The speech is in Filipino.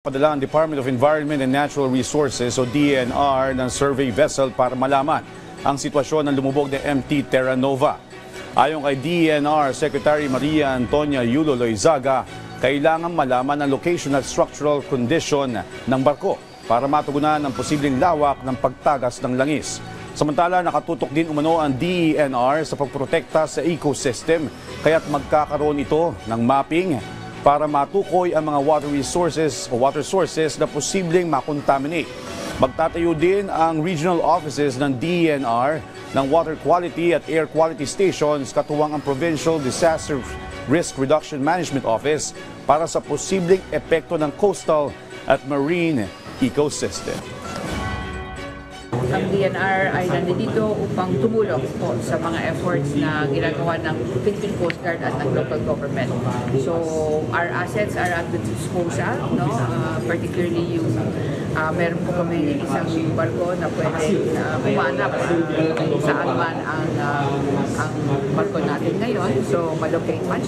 Padala ang Department of Environment and Natural Resources o DENR ng survey vessel para malaman ang sitwasyon ng lumubog na MT Terra Nova. Ayon kay DENR Secretary Maria Antonia Yulo Loizaga, kailangan malaman ang location at structural condition ng barko para matugunan ang posibleng lawak ng pagtagas ng langis. Samantala, nakatutok din umano ang DENR sa pagprotekta sa ecosystem, kaya't magkakaroon ito ng mapping para matukoy ang mga water sources na posibleng makontaminate. Magtatayo din ang regional offices ng DENR ng water quality at air quality stations katuwang ang Provincial Disaster Risk Reduction Management Office para sa posibleng epekto ng coastal at marine ecosystem. Ang DENR ay nandito upang tumulong po sa mga efforts na ginagawa ng Philippine Coast Guard at ng local government. So our assets are at the disposal, no? Particularly yung meron po kami isang barko na pwede humanap kung saan man ang barko natin ngayon. So malocate man